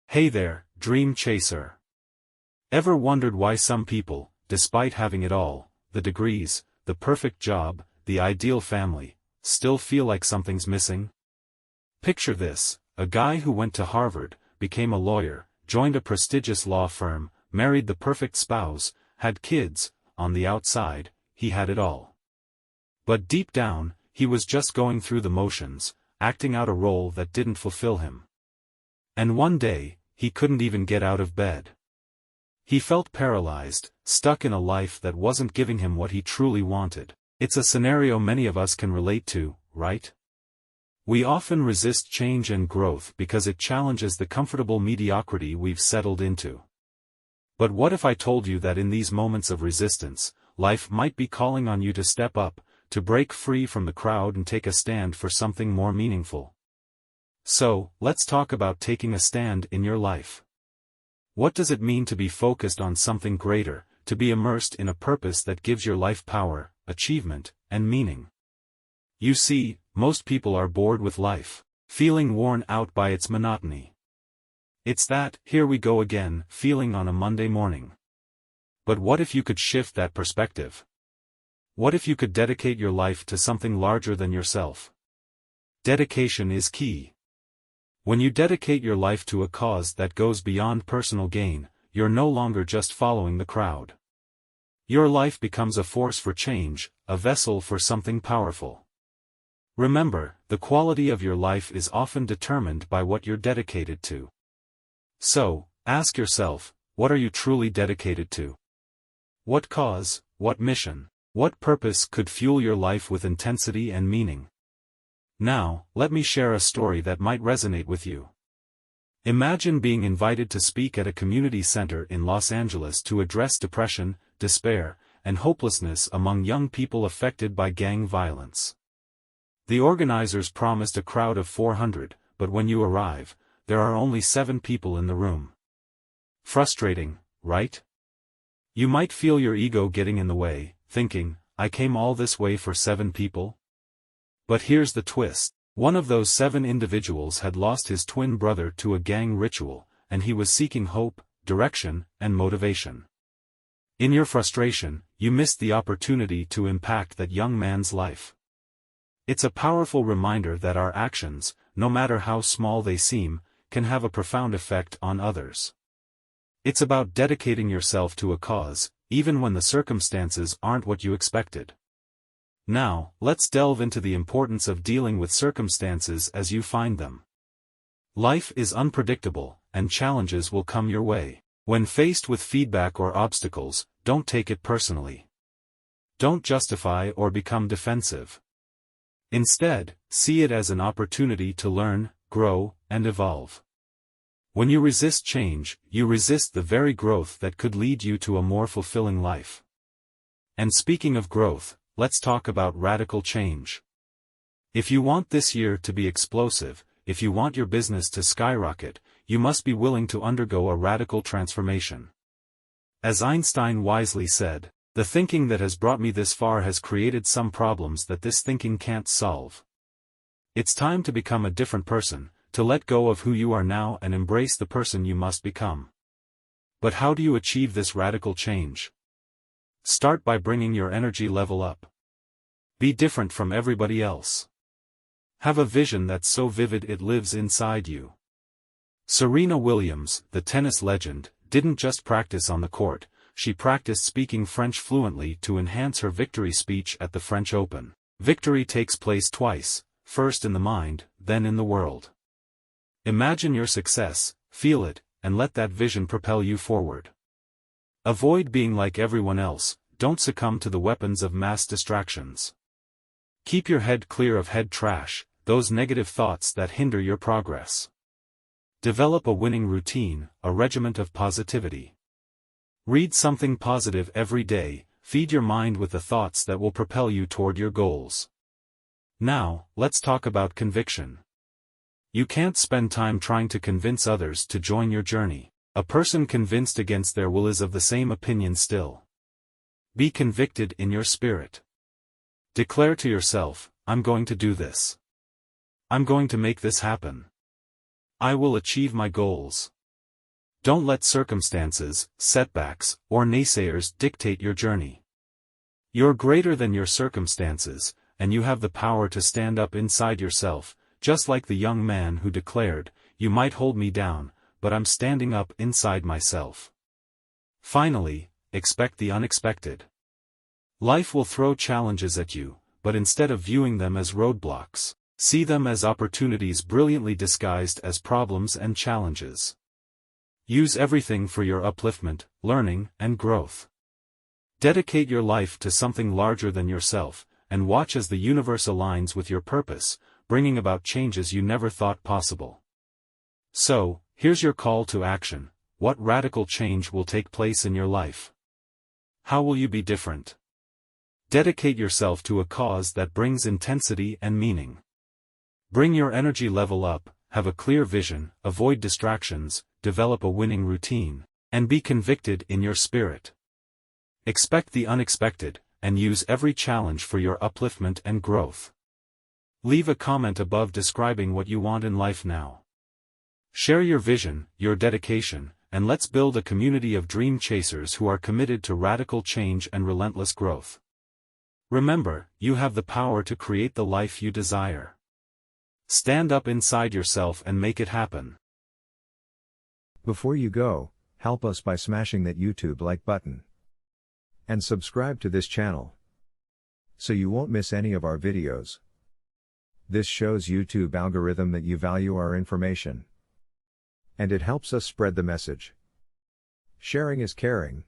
Hey there, dream chaser. Ever wondered why some people, despite having it all, the degrees, the perfect job, the ideal family, still feel like something's missing? Picture this: a guy who went to Harvard, became a lawyer, joined a prestigious law firm, married the perfect spouse, had kids. On the outside, he had it all. But deep down, he was just going through the motions, acting out a role that didn't fulfill him. And one day, he couldn't even get out of bed. He felt paralyzed, stuck in a life that wasn't giving him what he truly wanted. It's a scenario many of us can relate to, right? We often resist change and growth because it challenges the comfortable mediocrity we've settled into. But what if I told you that in these moments of resistance, life might be calling on you to step up, to break free from the crowd and take a stand for something more meaningful? So, let's talk about taking a stand in your life. What does it mean to be focused on something greater, to be immersed in a purpose that gives your life power, achievement, and meaning? You see, most people are bored with life, feeling worn out by its monotony. It's that "here we go again" feeling on a Monday morning. But what if you could shift that perspective? What if you could dedicate your life to something larger than yourself? Dedication is key. When you dedicate your life to a cause that goes beyond personal gain, you're no longer just following the crowd. Your life becomes a force for change, a vessel for something powerful. Remember, the quality of your life is often determined by what you're dedicated to. So, ask yourself, what are you truly dedicated to? What cause, what mission, what purpose could fuel your life with intensity and meaning? Now, let me share a story that might resonate with you. Imagine being invited to speak at a community center in Los Angeles to address depression, despair, and hopelessness among young people affected by gang violence. The organizers promised a crowd of 400, but when you arrive, there are only 7 people in the room. Frustrating, right? You might feel your ego getting in the way, thinking, I came all this way for 7 people? But here's the twist. One of those 7 individuals had lost his twin brother to a gang ritual, and he was seeking hope, direction, and motivation. In your frustration, you missed the opportunity to impact that young man's life. It's a powerful reminder that our actions, no matter how small they seem, can have a profound effect on others. It's about dedicating yourself to a cause, even when the circumstances aren't what you expected. Now, let's delve into the importance of dealing with circumstances as you find them. Life is unpredictable, and challenges will come your way. When faced with feedback or obstacles, don't take it personally. Don't justify or become defensive. Instead, see it as an opportunity to learn, grow, and evolve. When you resist change, you resist the very growth that could lead you to a more fulfilling life. And speaking of growth, let's talk about radical change. If you want this year to be explosive, if you want your business to skyrocket, you must be willing to undergo a radical transformation. As Einstein wisely said, the thinking that has brought me this far has created some problems that this thinking can't solve. It's time to become a different person, to let go of who you are now and embrace the person you must become. But how do you achieve this radical change? Start by bringing your energy level up. Be different from everybody else. Have a vision that's so vivid it lives inside you. Serena Williams, the tennis legend, didn't just practice on the court, she practiced speaking French fluently to enhance her victory speech at the French Open. Victory takes place twice, first in the mind, then in the world. Imagine your success, feel it, and let that vision propel you forward. Avoid being like everyone else, don't succumb to the weapons of mass distractions. Keep your head clear of head trash, those negative thoughts that hinder your progress. Develop a winning routine, a regiment of positivity. Read something positive every day, feed your mind with the thoughts that will propel you toward your goals. Now, let's talk about conviction. You can't spend time trying to convince others to join your journey. A person convinced against their will is of the same opinion still. Be convicted in your spirit. Declare to yourself, I'm going to do this. I'm going to make this happen. I will achieve my goals. Don't let circumstances, setbacks, or naysayers dictate your journey. You're greater than your circumstances, and you have the power to stand up inside yourself, just like the young man who declared, "You might hold me down, but I'm standing up inside myself." Finally, expect the unexpected. Life will throw challenges at you, but instead of viewing them as roadblocks, see them as opportunities brilliantly disguised as problems and challenges. Use everything for your upliftment, learning, and growth. Dedicate your life to something larger than yourself, and watch as the universe aligns with your purpose, bringing about changes you never thought possible. So, here's your call to action. What radical change will take place in your life? How will you be different? Dedicate yourself to a cause that brings intensity and meaning. Bring your energy level up, have a clear vision, avoid distractions, develop a winning routine, and be convicted in your spirit. Expect the unexpected, and use every challenge for your upliftment and growth. Leave a comment above describing what you want in life now. Share your vision, your dedication, and let's build a community of dream chasers who are committed to radical change and relentless growth. Remember, you have the power to create the life you desire. Stand up inside yourself and make it happen. Before you go, help us by smashing that YouTube like button. And subscribe to this channel, so you won't miss any of our videos. This shows YouTube algorithm that you value our information. And it helps us spread the message. Sharing is caring.